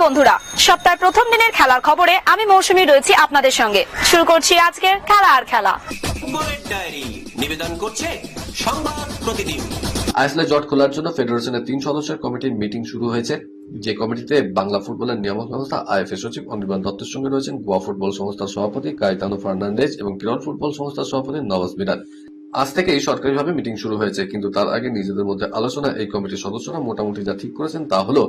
বন্ধুরা, সপ্তাহের প্রথম দিনের খেলার খবরে আমি মৌসুমী রয়েছি আপনাদের সঙ্গে। শুরু করছি আজকের খেলা আর খেলা। ফুটবলের ডায়েরি নিবেদন করছে সংবাদ প্রতিদিন। আইএসএল জট খোলার জন্য ফেডারেশনের 3 সদস্যের কমিটির মিটিং শুরু হয়েছে। যে কমিটিতে বাংলা ফুটবলের নিয়ামক সংস্থা আইএফএ সচিব অনির্বাণ দত্তের সঙ্গে রয়েছেন গোয়া ফুটবল সংস্থার সভাপতি কাইতানো ফার্নান্ডেজ এবং কেরল ফুটবল সংস্থার সভাপতি নওয়াজ মিরাজ। আজ থেকেই সরকারিভাবে মিটিং শুরু হয়েছে, কিন্তু তার আগে নিজেদের মধ্যে আলোচনা এই কমিটির সদস্যরা মোটামুটি যা ঠিক করেছেন তা হলো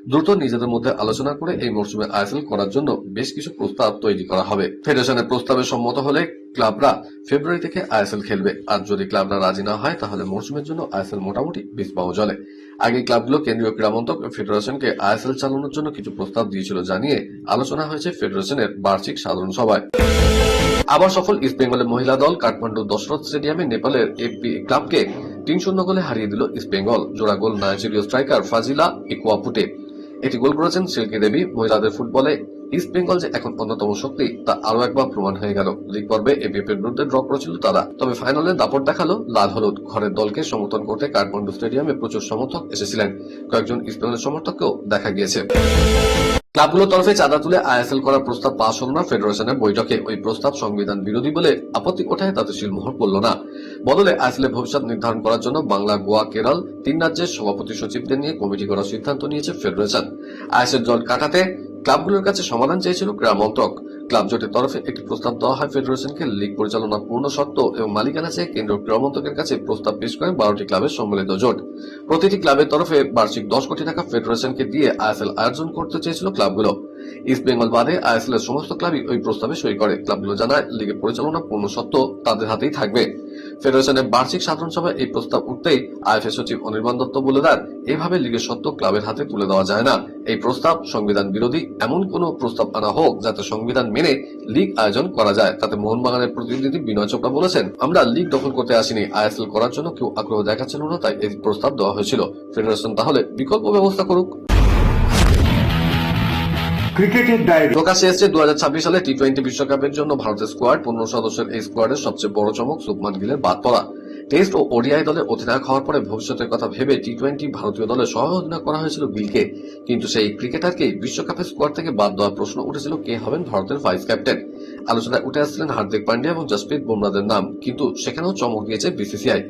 দ্রুত নিজেদের মধ্যে আলোচনা করে এই মরশুমে আইএসএল করার জন্য বেশ কিছু প্রস্তাব তৈরি করা হবে। ফেডারেশনের প্রস্তাবে সম্মত হলে ক্লাবরা ফেব্রুয়ারি থেকে আইএসএল খেলবে, আর যদি ক্লাবরা রাজি না হয় তাহলে মরশুমের জন্য আইএসএল মোটামুটি বীজ পাওয়া জলে। আগে ক্লাবগুলো কেন্দ্রীয় ক্রীড়া মন্ত্রক ফেডারেশনকে আইএসএল চালানোর জন্য কিছু প্রস্তাব দিয়েছিল, জানিয়ে আলোচনা হয়েছে ফেডারেশনের বার্ষিক সাধারণ সভায়। আবার সফল ইস্ট বেঙ্গলের মহিলা দল কাঠমান্ডু দশরথ স্টেডিয়ামে নেপালের এপি ক্লাবকে 3-0 গোলে হারিয়ে দিল ইস্ট বেঙ্গল। জোড়া গোল নাইজেরীয় স্ট্রাইকার ফাজিলা ইকুয়াপুটে। এটি গোল করেছেন সিল্কি দেবী। মহিলাদের ফুটবলে ইস্ট বেঙ্গল যে এখন অন্যতম শক্তি তা আরো একবার প্রমাণ হয়ে গেল। লিগ পর্বে এবিএফ এর বিরুদ্ধে ড্র করেছিল তারা, তবে ফাইনালে দাপট দেখালো লাল হলুদ। ঘরের দলকে সমর্থন করতে কাঠমান্ডু স্টেডিয়ামে প্রচুর সমর্থক এসেছিলেন, কয়েকজন ইস্ট বেঙ্গলের সমর্থককেও দেখা গিয়েছে। ক্লাবগুলোর তরফে চাঁদা তুলে আইএসএল করার প্রস্তাব পাশ হল না ফেডারেশনের বৈঠকে। ওই প্রস্তাব সংবিধান বিরোধী বলে আপত্তি ওঠায় তাতে সিলমোহর পড়ল না। বদলে আইএসএল এর ভবিষ্যৎ নির্ধারণ করার জন্য বাংলা, গোয়া, কেরল 3 রাজ্যের সভাপতি সচিবদের নিয়ে কমিটি করার সিদ্ধান্ত নিয়েছে ফেডারেশন। আইএসএল জট কাটাতে ক্লাবগুলোর কাছে সমাধান চেয়েছিল ক্রীড়া মন্ত্রক। ক্লাব জোটের তরফে একটি প্রস্তাব দেওয়া হয় ফেডারেশনকে। লিগ পরিচালনা পূর্ণ সত্ত্ব এবং মালিকানা চেয়ে কেন্দ্রীয় ক্রীড়া মন্ত্রকের কাছে প্রস্তাব পেশ করেন 12টি ক্লাবের সম্মিলিত জোট। প্রতিটি ক্লাবের তরফে বার্ষিক 10 কোটি টাকা ফেডারেশনকে দিয়ে আইএসএল আয়োজন করতে চেয়েছিল ক্লাবগুলো। ইস্ট বেঙ্গল বাদে আইএসএল এর সমস্ত ক্লাবই ওই প্রস্তাবে সই করে। ক্লাবগুলো জানায় লিগের পরিচালনা পূর্ণ সত্ত্ব তাদের হাতেই থাকবে। ফেডারেশনের বার্ষিক সাধারণ সভায় এই প্রস্তাব উঠতেই আইএফএ সচিব অনির্বাণ দত্ত বলে দেন, এভাবে লিগের সত্ত্ব ক্লাবের হাতে তুলে দেওয়া যায় না। এই প্রস্তাব সংবিধান বিরোধী। এমন কোন প্রস্তাব আনা হোক যাতে সংবিধান মেনে লিগ আয়োজন করা যায়। তাতে মোহনবাগানের প্রতিনিধি বিনয় চোপড়া বলেছেন, আমরা লিগ দখল করতে আসিনি, আইএসএল করার জন্য কেউ আগ্রহ দেখাচ্ছিল না, তাই এই প্রস্তাব দেওয়া হয়েছিল। ফেডারেশন তাহলে বিকল্প ব্যবস্থা করুক। ক্রিকেটের ডায়েরি প্রকাশ্যে এসেছে 2026 সালে টি-20 বিশ্বকাপের জন্য ভারতের স্কোয়াড। 15 সদস্যের এই স্কোয়াডের সবচেয়ে বড় চমক শুভমান গিলের বাদ পড়া। টেস্ট ও ওডিআই দলে অধিনায়ক হওয়ার পরে ভবিষ্যতের কথা ভেবে টি-20 ভারতীয় দলে সহ অধিনায়ক করা হয়েছিল গিলকে, কিন্তু সেই ক্রিকেটারকেই বিশ্বকাপের স্কোয়াড থেকে বাদ দেওয়ার প্রশ্ন উঠেছিল কে হবেন ভারতের ভাইস ক্যাপ্টেন। আলোচনায় উঠে আসছিলেন হার্দিক পান্ডিয়া এবং জসপ্রীত বুমরাদের নাম, কিন্তু সেখানেও চমক দিয়েছে বিসিসিআই।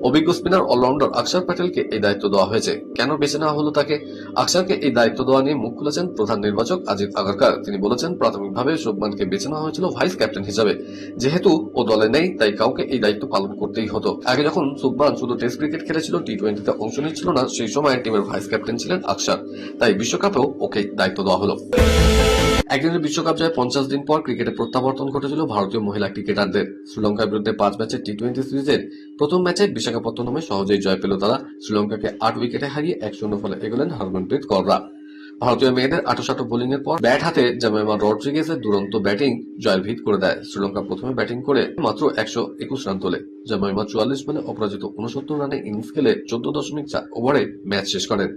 অভিজ্ঞ স্পিনার অলরাউন্ডার অক্ষর প্যাটেলকে এই দায়িত্ব দেওয়া হয়েছে। কেন বেছে নেওয়া হলো তাকে? অক্ষরকে এই দায়িত্ব দেওয়া নিয়ে মুখ খুলেছেন প্রধান নির্বাচক আজিত আগারকার। তিনি বলেছেন, প্রাথমিকভাবে শুভমানকে বেছে নেওয়া হয়েছিল ভাইস ক্যাপ্টেন হিসাবে। যেহেতু ও দলে নেই তাই কাউকে এই দায়িত্ব পালন করতেই হতো। আগে যখন শুভমান শুধু টেস্ট ক্রিকেট খেলেছিল, টি-20তে অংশ নিচ্ছিল না, সেই সময় টিমের ভাইস ক্যাপ্টেন ছিলেন অক্ষর, তাই বিশ্বকাপেও ওকে দায়িত্ব দেওয়া হলো। একদিনের বিশ্বকাপ জয় 50 দিন পর ক্রিকেটে প্রত্যাবর্তন ঘটেছিল ভারতীয় মহিলা ক্রিকেটারদের। শ্রীলঙ্কার বিরুদ্ধে 5 ম্যাচের টি-20 সিরিজের প্রথম ম্যাচে বিশাখাপত্তনমে সহজেই জয় পেল তারা। শ্রীলঙ্কাকে 8 উইকেটে হারিয়ে 1-0 ফলে এগোলেন হরমনপ্রীত কৌররা। ভারতীয় মেয়েদের আঁটো বোলিং এর পর ব্যাট হাতে জেমাইমা রড্রিগেজের দুরন্ত ব্যাটিং জয়ের ভিত করে দেয়। শ্রীলঙ্কা প্রথমে ব্যাটিং করে মাত্র 121 রান তোলে। জেমাইমা 44 বলে অপরাজিত 69 রানে ইনিংস খেলে 14.4 ওভারে ম্যাচ শেষ করেন।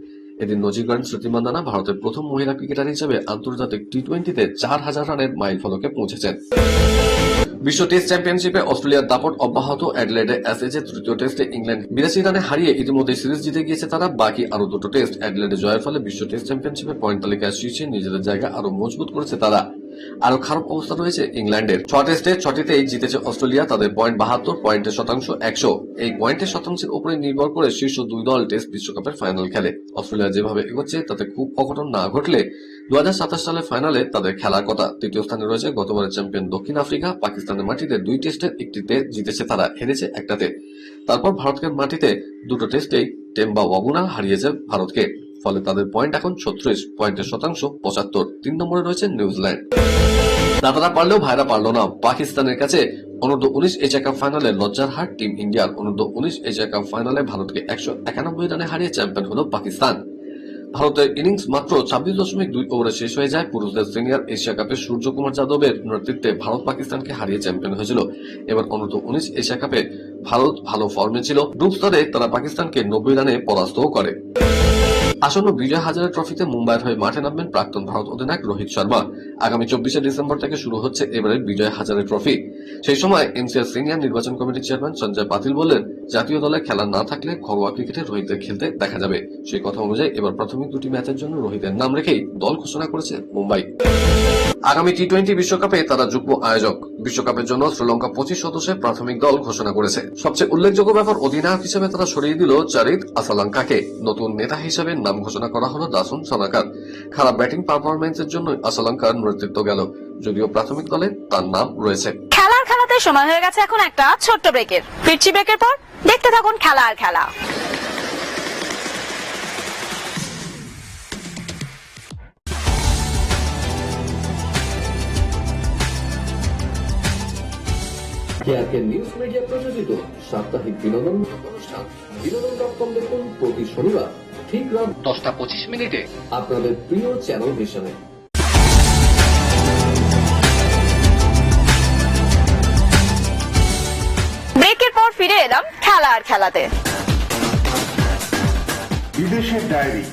এদিন নজির গড়েন স্মৃতি মান্দানা। ভারতের প্রথম মহিলা ক্রিকেটার হিসেবে আন্তর্জাতিক টি-20তে 4000 রানের মাইল ফলকে পৌঁছেছেন। বিশ্ব টেস্ট চ্যাম্পিয়নশিপে অস্ট্রেলিয়ার দাপট অব্যাহত। অ্যাডিলেডে অ্যাশেজের তৃতীয় টেস্টে ইংল্যান্ড 82 রানে হারিয়ে ইতিমধ্যে সিরিজ জিতে গিয়েছে তারা। বাকি আরো দুটো টেস্ট অ্যাডিলেডে জয়ের ফলে বিশ্ব টেস্ট চ্যাম্পিয়নশিপে পয়েন্ট তালিকায় শীর্ষে নিজেদের জায়গা আরো মজবুত করেছে তারা। আরো খারাপ অবস্থা রয়েছে ইংল্যান্ডের। 6 টেস্টে 6টিতেই জিতেছে অস্ট্রেলিয়া। তাদের পয়েন্ট 72, পয়েন্টের শতাংশ 100। এই পয়েন্টের শতাংশের উপরে নির্ভর করে শীর্ষ 2 দল টেস্ট বিশ্বকাপের ফাইনাল খেলে। অস্ট্রেলিয়া যেভাবে এগোচ্ছে তাতে খুব অঘটন না ঘটলে 2027 সালের ফাইনালে তাদের খেলার কথা। তৃতীয় স্থানে রয়েছে গতবারের চ্যাম্পিয়ন দক্ষিণ আফ্রিকা। পাকিস্তানের মাটিতে 2 টেস্টের একটিতে জিতেছে তারা, হেরেছে একটাতে। তারপর ভারতের মাটিতে 2টো টেস্টেই টেম্বা ওয়াবুনা হারিয়েছে ভারতকে, ফলে তাদের পয়েন্ট এখন 36, পয়েন্টের শতাংশ 75। 3 নম্বরে রয়েছে নিউজিল্যান্ড। দাদারা পারলেও ভাইরা পারল না। পাকিস্তানের কাছে অনূর্ধ্ব-19 এশিয়া কাপ ফাইনালে লজ্জার হার টিম ইন্ডিয়ার। অনূর্ধ্ব-19 এশিয়া কাপ ফাইনালে ভারতকে 191 রানে হারিয়ে চ্যাম্পিয়ন হল পাকিস্তান। ভারতের ইনিংস মাত্র 26.2 ওভারে শেষ হয়ে যায়। পুরুষদের সিনিয়র এশিয়া কাপে সূর্যকুমার যাদবের নেতৃত্বে ভারত পাকিস্তানকে হারিয়ে চ্যাম্পিয়ন হয়েছিল। এবার অনূর্ধ্ব-19 এশিয়া কাপে ভারত ভালো ফর্মে ছিল। গ্রুপ স্তরে তারা পাকিস্তানকে 90 রানে পরাস্ত করে। আসন্ন বিজয় হাজারে ট্রফিতে মুম্বাইয়ের হয়ে মাঠে নামবেন প্রাক্তন ভারত অধিনায়ক রোহিত শর্মা। আগামী 24শে ডিসেম্বর থেকে শুরু হচ্ছে এবারের বিজয় হাজারে ট্রফি। সেই সময় এনসিআর সিনিয়র নির্বাচন কমিটির চেয়ারম্যান সঞ্জয় পাতিল বললেন, জাতীয় দলে খেলা না থাকলে ঘরোয়া ক্রিকেটে রোহিতদের খেলতে দেখা যাবে। সেই কথা অনুযায়ী এবার প্রাথমিক দুটি ম্যাচের জন্য রোহিতের নাম রেখেই দল ঘোষণা করেছে মুম্বাই। আগামী টি-20 বিশ্বকাপে তারা যুগ্ম আয়োজক। বিশ্বকাপের জন্য শ্রীলঙ্কা 25 সদস্যের প্রাথমিক দল ঘোষণা করেছে। সবচেয়ে উল্লেখযোগ্য ব্যাপার, অধিনায়ক হিসেবে তারা সরিয়ে দিল চারিত আসালাঙ্কাকে। নতুন নেতা হিসেবে নাম ঘোষণা করা হলো দাসুন সানাকার। খারাপ ব্যাটিং পারফরমেন্সের জন্য আসালাঙ্কার নেতৃত্ব গেল, যদিও প্রাথমিক দলে তার নাম রয়েছে। খেলাতে সময় হয়ে গেছে এখন একটা ছোট্ট ব্রেকের। ফিরছি ব্রেকের পর, দেখতে থাকুন খেলা আর খেলা। কেআরকে নিউজ মিডিয়া প্রযোজিত সাপ্তাহিক বিনোদন অনুষ্ঠান বিনোদন.com দেখুন প্রতি শনিবার ঠিক রাত 10:25 আপনাদের প্রিয় চ্যানেল ভিশনে। ব্রেকের পর ফিরে এলাম খেলা আর খেলাতে। বিদেশের ডায়েরি।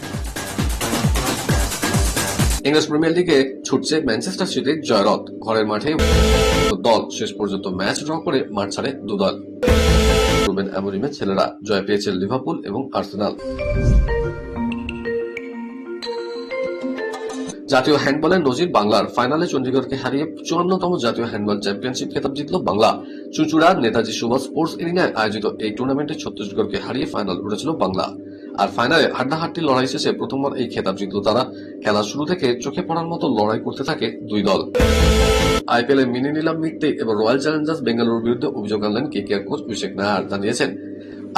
ইংলিশ প্রিমিয়ার লিগে ছুটছে ম্যানচেস্টার সিটির জয়রথ। ঘরের মাঠে দল শেষ পর্যন্ত ম্যাচ ড্র করে মাঠ ছাড়ে দুদল। রুবেন অ্যামোরিমের ছেলেরা জয় পেয়েছে লিভারপুল এবং আর্সেনাল। জাতীয় হ্যান্ডবলের নজির বাংলার। ফাইনালে চণ্ডীগড়কে হারিয়ে 54তম জাতীয় হ্যান্ডবল চ্যাম্পিয়নশিপ খেতাব জিতল বাংলা। চুঁচুড়ার নেতাজি সুভাষ স্পোর্টস এরিনায় আয়োজিত এই টুর্নামেন্টে ছত্তিশগড়কে হারিয়ে ফাইনাল উঠেছিল বাংলা। আর ফাইনালে হাড্ডাহাড্ডি লড়াই শেষে প্রথমবার এই খেতাব জিতল তারা। খেলার শুরু থেকে চোখে পড়ার মতো লড়াই করতে থাকে দুই দল। আইপিএল এ মিনি নিলাম মিটতে এবার রয়্যাল চ্যালেঞ্জার্স বেঙ্গালুরুর বিরুদ্ধে অভিযোগ আনলেন কেকেআর কোচ অভিষেক নায়ার। জানিয়েছেন,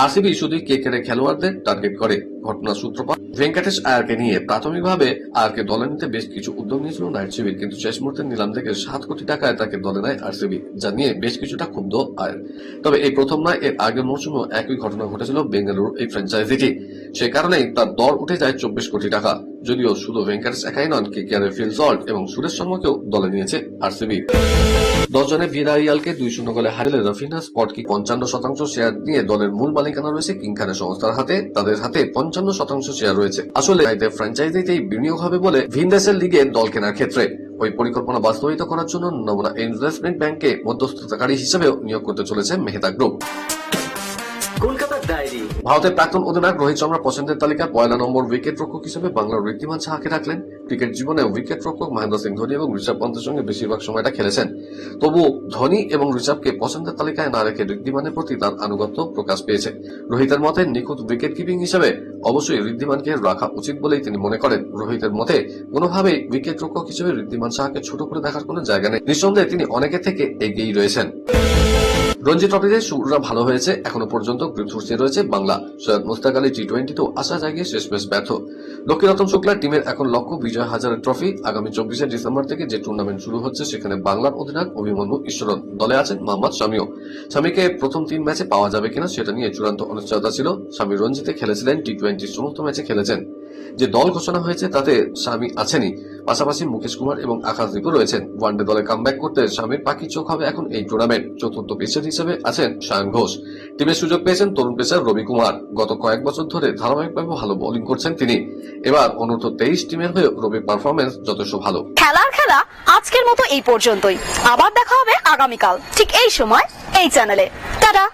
আরসিবি শুধুই কেকেআর খেলোয়াড়দের টার্গেট করে। ঘটনার সূত্রপাত ভেঙ্কটেশ আয়ারকে নিয়ে। প্রাথমিকভাবে আয়ারকে দলে নিতে বেশ কিছু উদ্যোগ নিয়েছিল নাইট শিবির, কিন্তু শেষ মুহূর্তে নিলাম থেকে 7 কোটি টাকায় তাকে দলে নেয় আরসিবি, যা নিয়ে বেশ কিছুটা ক্ষুব্ধ আয়ার। তবে এই প্রথম নয়, এর আগের মৌসুমেও একই ঘটনা ঘটেছিল বেঙ্গালুরু এই ফ্র্যাঞ্চাইজিটি। সে কারণেই তার দর উঠে যায় 24 কোটি টাকা। যদিও শুধু ভেঙ্কটেশ একাই নন, কেকেআর এর ফিল সল্ট এবং সুরেশ শর্মাকেও দলে নিয়েছে আরসিবি। 10 জনে ভিরাইয়ালকে 2-0 গোলে হারালে রাফিনা স্পটকি 55% শেয়ার নিয়ে দলের মূল মালিকানা রয়েছে কিং খানের সংস্থার হাতে। তাদের হাতে 55% শেয়ার রয়েছে। আসলে ফ্র্যাঞ্চাইজিতেই বিনিয়োগ হবে বলে ভিনদেশের লিগে দল কেনার ক্ষেত্রে ওই পরিকল্পনা বাস্তবায়িত করার জন্য নমুনা ইনভেস্টমেন্ট ব্যাংকে মধ্যস্থতাকারী হিসেবেও নিয়োগ করতে চলেছে মেহতা গ্রুপ। কলকাতার ডায়েরি। ভারতের প্রাক্তন অধিনায়ক রোহিত শর্মা পছন্দের তালিকায় 1 নম্বর উইকেট রক্ষক হিসেবে বাংলার ঋদ্ধিমান সাহাকে রাখলেন। ক্রিকেট জীবনে উইকেট রক্ষক মহেন্দ্র সিং ধোনি এবং ঋষভ পন্থের সঙ্গে বেশিরভাগ সময়টা খেলেছেন। তবু ধোনি এবং ঋষভকে পছন্দের তালিকায় না রেখে ঋদ্ধিমানের প্রতি তার আনুগত্য প্রকাশ পেয়েছে। রোহিতের মতে নিখুঁত উইকেট কিপিং হিসেবে অবশ্যই ঋদ্ধিমানকে রাখা উচিত বলেই তিনি মনে করেন। রোহিতের মতে কোনোভাবেই উইকেট রক্ষক হিসেবে ঋদ্ধিমান সাহাকে ছোট করে দেখার কোনো জায়গা নেই। নিঃসন্দেহে তিনি অনেকের থেকে এগিয়েই রয়েছেন। রঞ্জি ট্রফিতে শুরুটা ভালো হয়েছে, এখনো পর্যন্ত গ্রুপ সোর্সে রয়েছে বাংলা। সৈয়দ মুস্তাক আলী টি-20তেও আশা জাগিয়ে শেষমেশ ব্যর্থ। লক্ষ্মীরতন শুক্লার টিমের এখন লক্ষ্য বিজয় হাজারে ট্রফি। আগামী 24শে ডিসেম্বর থেকে যে টুর্নামেন্ট শুরু হচ্ছে সেখানে বাংলার অধিনায়ক অভিমন্যু ঈশ্বরন, দলে আছেন মোহাম্মদ শামিও। শামিকে প্রথম 3 ম্যাচে পাওয়া যাবে কিনা সেটা নিয়ে চূড়ান্ত অনিশ্চয়তা ছিল। শামি রঞ্জিতে খেলেছিলেন, টি-20 সমস্ত ম্যাচে খেলেছেন। যে দল ঘোষণা হয়েছে তাতে শামি আছেনই, পাশাপাশি মুকেশ কুমার এবং আকাশদীপও রয়েছেন। ওয়ানডে দলে কামব্যাক করতে শামির পাখি চোখ হবে এখন এই টুর্নামেন্ট। চতুর্থ পেসার হিসেবে আছেন সায়ন ঘোষ। টিমের সুযোগ পেয়েছেন তরুণ পেসার রবি কুমার। গত কয়েক বছর ধরে ধারাবাহিকভাবে ভালো বোলিং করছেন তিনি। এবার অনূর্ধ্ব 23 টিমের হয়ে রবির পারফরমেন্স যথেষ্ট ভালো। খেলা আজকের মতো এই পর্যন্তই। আবার দেখা হবে আগামীকাল ঠিক এই সময় এই চ্যানেলে। টাটা।